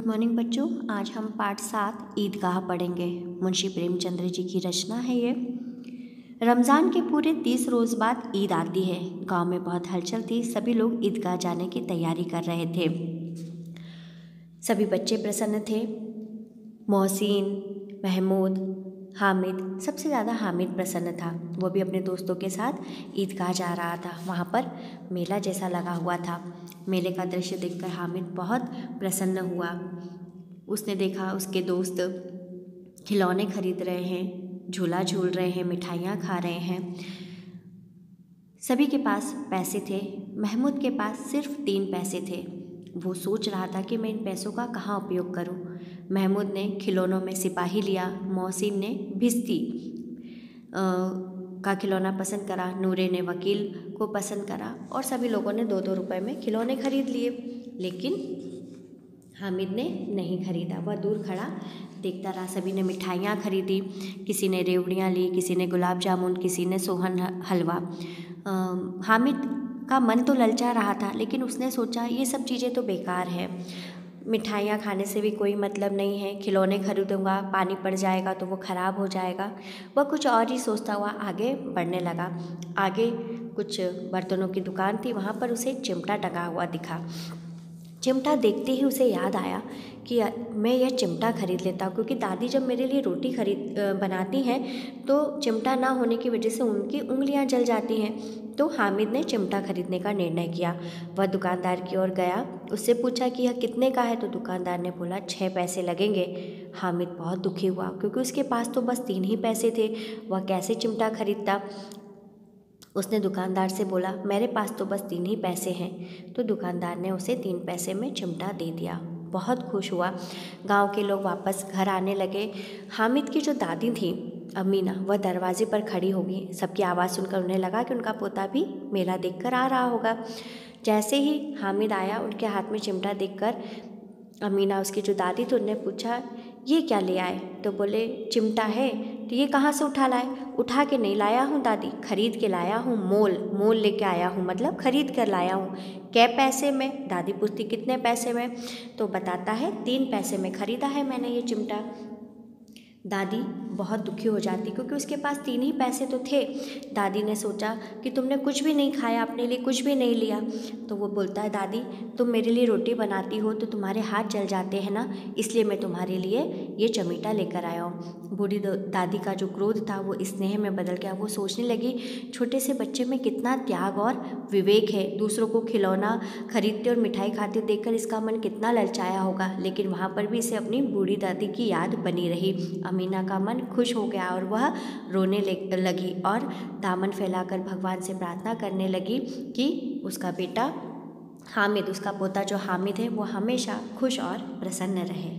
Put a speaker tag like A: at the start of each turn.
A: Morning बच्चों, आज हम पाठ 7 ईदगाह पढ़ेंगे। मुंशी प्रेमचंद्र जी की रचना है ये। रमज़ान के पूरे 30 रोज़ बाद ईद आती है। गांव में बहुत हलचल थी। सभी लोग ईदगाह जाने की तैयारी कर रहे थे। सभी बच्चे प्रसन्न थे। मोहसिन, महमूद, हामिद, सबसे ज़्यादा हामिद प्रसन्न था। वो भी अपने दोस्तों के साथ ईदगाह जा रहा था। वहाँ पर मेला जैसा लगा हुआ था। मेले का दृश्य देखकर हामिद बहुत प्रसन्न हुआ। उसने देखा उसके दोस्त खिलौने खरीद रहे हैं, झूला झूल रहे हैं, मिठाइयाँ खा रहे हैं। सभी के पास पैसे थे। महमूद के पास सिर्फ 3 पैसे थे। वो सोच रहा था कि मैं इन पैसों का कहाँ उपयोग करूं। महमूद ने खिलौनों में सिपाही लिया, मोहसिन ने भिश्ती का खिलौना पसंद करा, नूरे ने वकील को पसंद करा और सभी लोगों ने 2-2 रुपए में खिलौने खरीद लिए। लेकिन हामिद ने नहीं खरीदा। वह दूर खड़ा देखता रहा। सभी ने मिठाइयाँ खरीदी। किसी ने रेवड़ियाँ ली, किसी ने गुलाब जामुन, किसी ने सोहन हलवा। हामिद का मन तो ललचा रहा था, लेकिन उसने सोचा ये सब चीज़ें तो बेकार है। मिठाइयाँ खाने से भी कोई मतलब नहीं है। खिलौने खरीदूंगा, पानी पड़ जाएगा तो वो ख़राब हो जाएगा। वह कुछ और ही सोचता हुआ आगे बढ़ने लगा। आगे कुछ बर्तनों की दुकान थी। वहाँ पर उसे चिमटा टंगा हुआ दिखा। चिमटा देखते ही उसे याद आया कि मैं यह चिमटा खरीद लेता हूँ, क्योंकि दादी जब मेरे लिए रोटी बनाती हैं तो चिमटा ना होने की वजह से उनकी उंगलियां जल जाती हैं। तो हामिद ने चिमटा खरीदने का निर्णय किया। वह दुकानदार की ओर गया, उससे पूछा कि यह कितने का है। तो दुकानदार ने बोला 6 पैसे लगेंगे। हामिद बहुत दुखी हुआ, क्योंकि उसके पास तो बस 3 ही पैसे थे। वह कैसे चिमटा खरीदता। उसने दुकानदार से बोला मेरे पास तो बस 3 ही पैसे हैं। तो दुकानदार ने उसे 3 पैसे में चिमटा दे दिया। बहुत खुश हुआ। गांव के लोग वापस घर आने लगे। हामिद की जो दादी थी अमीना, वह दरवाजे पर खड़ी हो गई। सबकी आवाज़ सुनकर उन्हें लगा कि उनका पोता भी मेला देखकर आ रहा होगा। जैसे ही हामिद आया, उनके हाथ में चिमटा देखकर अमीना, उसकी जो दादी थी, उन्होंने पूछा ये क्या ले आए। तो बोले चिमटा है। तो ये कहाँ से उठा लाए। उठा के नहीं लाया हूँ दादी, खरीद के लाया हूँ। मोल लेके आया हूँ, मतलब खरीद कर लाया हूँ। कै पैसे में। दादी पूछती कितने पैसे में। तो बताता है 3 पैसे में खरीदा है मैंने ये चिमटा। दादी बहुत दुखी हो जाती, क्योंकि उसके पास 3 ही पैसे तो थे। दादी ने सोचा कि तुमने कुछ भी नहीं खाया, अपने लिए कुछ भी नहीं लिया। तो वो बोलता है दादी तुम मेरे लिए रोटी बनाती हो तो तुम्हारे हाथ जल जाते हैं ना, इसलिए मैं तुम्हारे लिए ये चमीटा लेकर आया हूँ। बूढ़ी दादी का जो क्रोध था वो स्नेह में बदल गया। वो सोचने लगी छोटे से बच्चे में कितना त्याग और विवेक है। दूसरों को खिलौना खरीदते और मिठाई खाते देखकर इसका मन कितना ललचाया होगा। लेकिन वहाँ पर भी इसे अपनी बूढ़ी दादी की याद बनी रही। अमीना का मन खुश हो गया और वह रोने लगी और दामन फैलाकर भगवान से प्रार्थना करने लगी कि उसका बेटा हामिद, उसका पोता जो हामिद है, वो हमेशा खुश और प्रसन्न रहे।